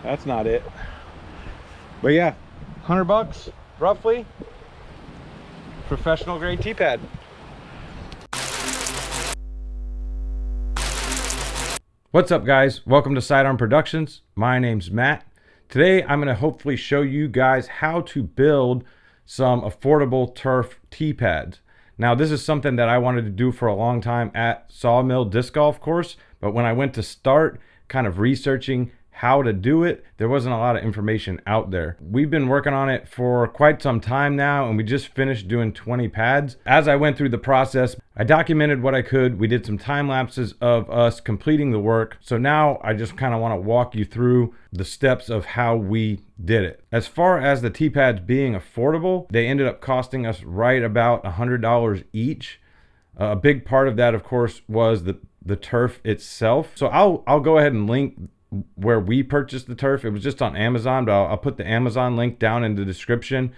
That's not it. But yeah, 100 bucks roughly. Professional grade Teepad. What's up, guys? Welcome to Sidearm Productions. My name's Matt. Today I'm going to hopefully show you guys how to build some affordable turf Teepads. Now, this is something that I wanted to do for a long time at Sawmill Disc Golf Course, but when I went to start kind of researching how to do it, there wasn't a lot of information out there. We've been working on it for quite some time now, and we just finished doing 20 pads. As I went through the process, I documented what I could. We did some time lapses of us completing the work. So now I just kind of want to walk you through the steps of how we did it. As far as the Teepads being affordable, they ended up costing us right about $100 each. A big part of that, of course, was the turf itself. So I'll go ahead and link where we purchased the turf. It was just on Amazon, but I'll put the Amazon link down in the description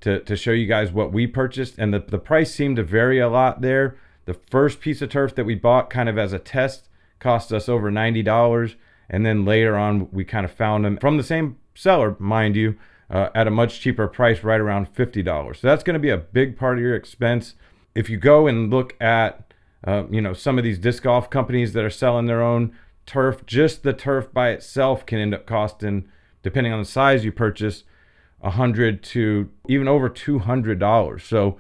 to show you guys what we purchased. And the price seemed to vary a lot there. The first piece of turf that we bought kind of as a test cost us over $90. And then later on, we kind of found them from the same seller, mind you, at a much cheaper price, right around $50. So that's going to be a big part of your expense. If you go and look at, some of these disc golf companies that are selling their own turf, just the turf by itself can end up costing, depending on the size you purchase, $100 to even over $200. So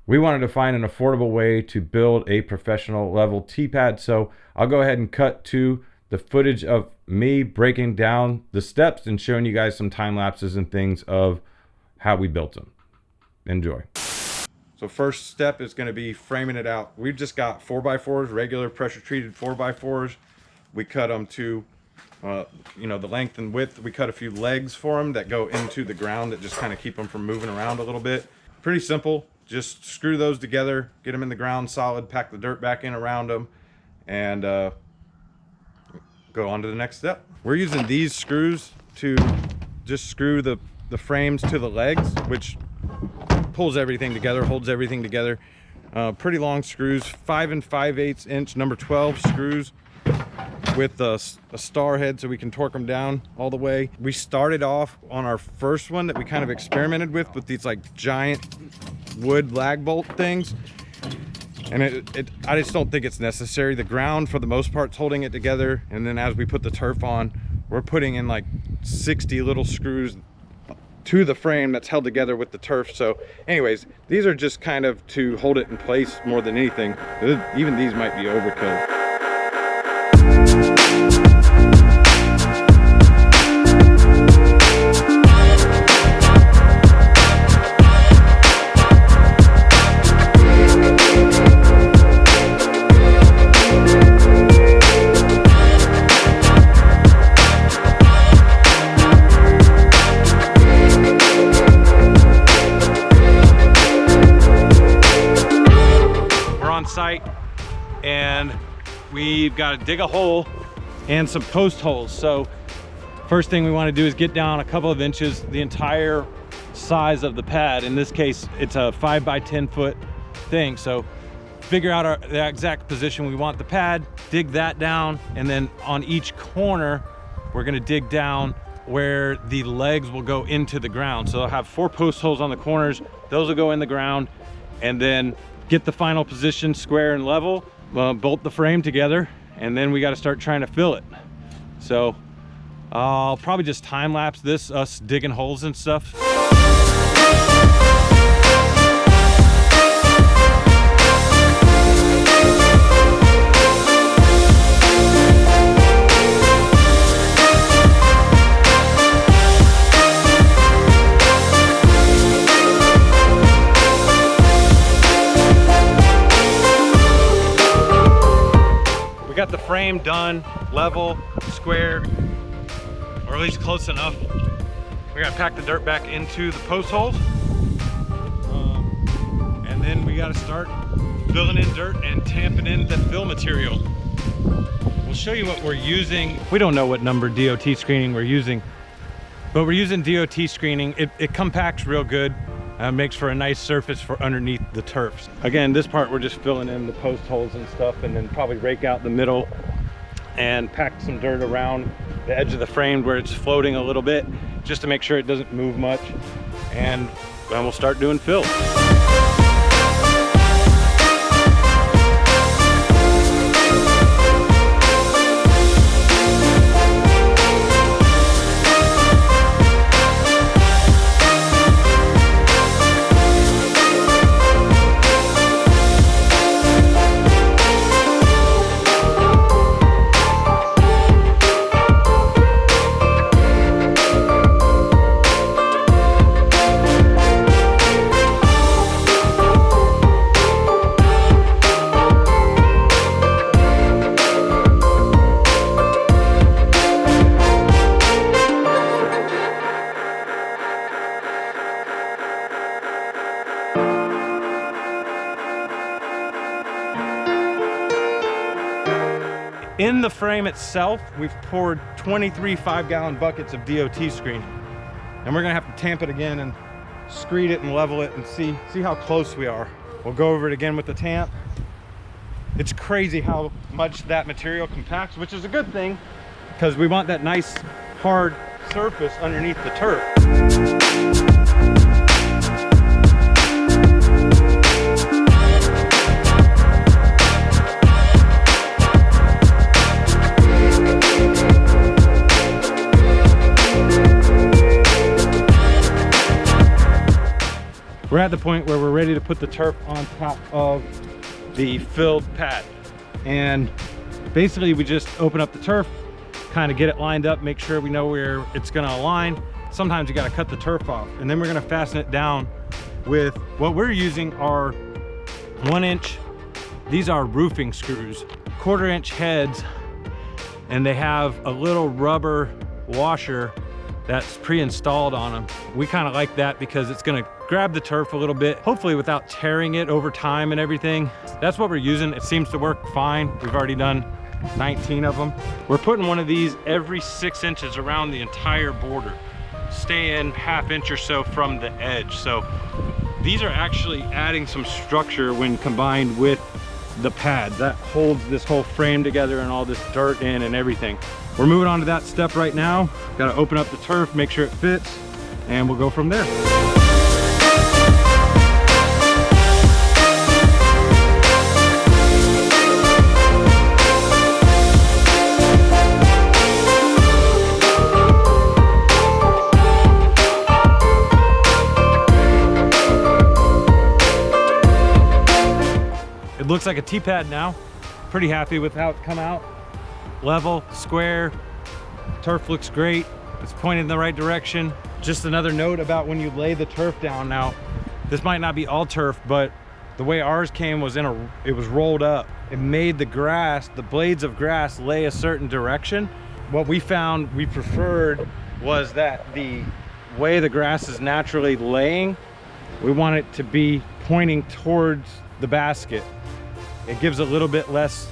we wanted to find an affordable way to build a professional level Teepad. So I'll go ahead and cut to the footage of me breaking down the steps and showing you guys some time lapses and things of how we built them. Enjoy. So first step is going to be framing it out. We've just got 4x4s, regular pressure treated 4x4s. We cut them to, the length and width. We cut a few legs for them that go into the ground that just kind of keep them from moving around a little bit. Pretty simple. Just screw those together, get them in the ground solid, pack the dirt back in around them, and go on to the next step. We're using these screws to just screw the frames to the legs, which pulls everything together, holds everything together. Pretty long screws, 5 5/8 inch number 12 screws with a star head so we can torque them down all the way. We started off on our first one that we kind of experimented with these like giant wood lag bolt things, and I just don't think it's necessary. The ground for the most part is holding it together, and then as we put the turf on, we're putting in like 60 little screws to the frame that's held together with the turf. So anyways, these are just kind of to hold it in place more than anything. Even these might be overkill. Site, and we've got to dig a hole and some post holes. So first thing we want to do is get down a couple of inches, the entire size of the pad. In this case, it's a 5 by 10 foot thing. So figure out the exact position we want the pad, dig that down, and then on each corner we're going to dig down where the legs will go into the ground. So I'll have 4 post holes on the corners, those will go in the ground, and then get the final position square and level, bolt the frame together, and then we got to start trying to fill it. So I'll probably just time lapse this, us digging holes and stuff. Got the frame done, level, square, or at least close enough. We gotta pack the dirt back into the post holes, and then we gotta start filling in dirt and tamping in the fill material. We'll show you what we're using. We don't know what number DOT screening we're using, but we're using DOT screening. It compacts real good. Makes for a nice surface for underneath the turfs. Again, this part we're just filling in the post holes and stuff, and then probably rake out the middle and packed some dirt around the edge of the frame where it's floating a little bit, just to make sure it doesn't move much. And then we'll start doing fill. In the frame itself, we've poured 23 5-gallon buckets of DOT screening. And we're gonna have to tamp it again and screed it and level it and see how close we are. We'll go over it again with the tamp. It's crazy how much that material compacts, which is a good thing because we want that nice hard surface underneath the turf. We're at the point where we're ready to put the turf on top of the filled pad. And basically we just open up the turf, kind of get it lined up, make sure we know where it's gonna align. Sometimes you gotta cut the turf off, and then we're gonna fasten it down with what we're using are 1-inch, these are roofing screws, 1/4-inch heads, and they have a little rubber washer that's pre-installed on them. We kind of like that because it's gonna grab the turf a little bit, hopefully without tearing it over time and everything. That's what we're using. It seems to work fine. We've already done 19 of them. We're putting one of these every 6 inches around the entire border, staying 1/2 inch or so from the edge. So these are actually adding some structure when combined with the pad that holds this whole frame together and all this dirt in and everything. We're moving on to that step right now. Got to open up the turf, make sure it fits, and we'll go from there. It looks like a Teepad now. Pretty happy with how it's come out. Level, square, turf looks great. It's pointed in the right direction. Just another note about when you lay the turf down. Now, this might not be all turf, but the way ours came was it was rolled up. It made the grass, the blades of grass lay a certain direction. What we found we preferred was that the way the grass is naturally laying, we want it to be pointing towards the basket. It gives a little bit less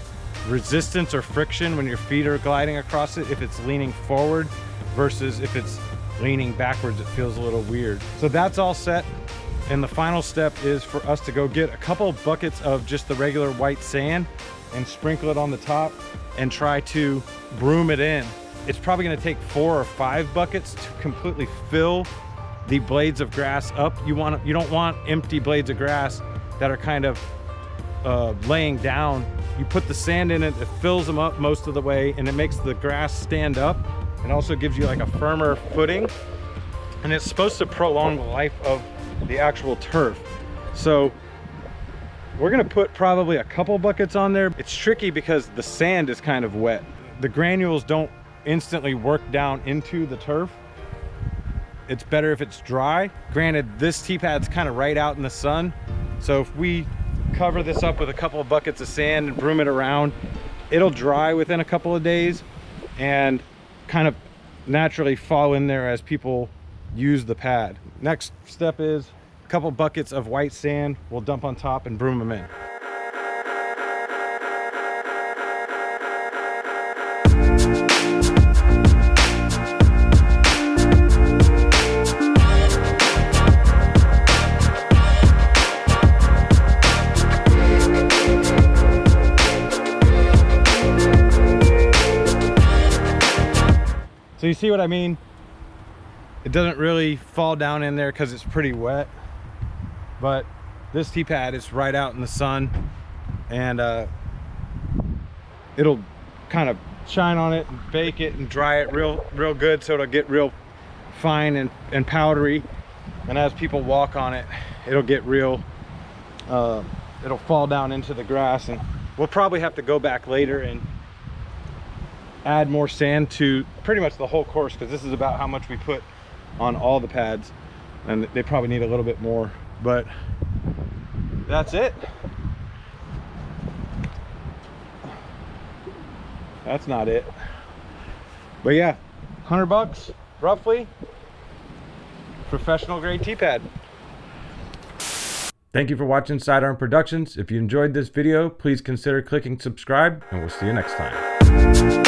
resistance or friction when your feet are gliding across it if it's leaning forward versus if it's leaning backwards. It feels a little weird. So that's all set, and the final step is for us to go get a couple of buckets of just the regular white sand and sprinkle it on the top and try to broom it in. It's probably going to take 4 or 5 buckets to completely fill the blades of grass up. You don't want empty blades of grass that are kind of laying down. You put the sand in it, it fills them up most of the way, and it makes the grass stand up. It also gives you like a firmer footing, and it's supposed to prolong the life of the actual turf. So we're gonna put probably a couple buckets on there. It's tricky because the sand is kind of wet. The granules don't instantly work down into the turf. It's better if it's dry. Granted, this Teepad's kind of right out in the sun, so if we cover this up with a couple of buckets of sand and broom it around, it'll dry within a couple of days and kind of naturally fall in there as people use the pad. Next step is a couple buckets of white sand. We'll dump on top and broom them in. So you see what I mean? It doesn't really fall down in there because it's pretty wet, but this Teepad is right out in the sun, and it'll kind of shine on it and bake it and dry it real good, so it'll get real fine and powdery. And as people walk on it, it'll get real, it'll fall down into the grass. And we'll probably have to go back later and add more sand to pretty much the whole course, because this is about how much we put on all the pads, and they probably need a little bit more, but that's it. That's not it, but yeah, $100 roughly, professional grade Teepad. Thank you for watching Sidearm Productions. If you enjoyed this video, please consider clicking subscribe, and we'll see you next time.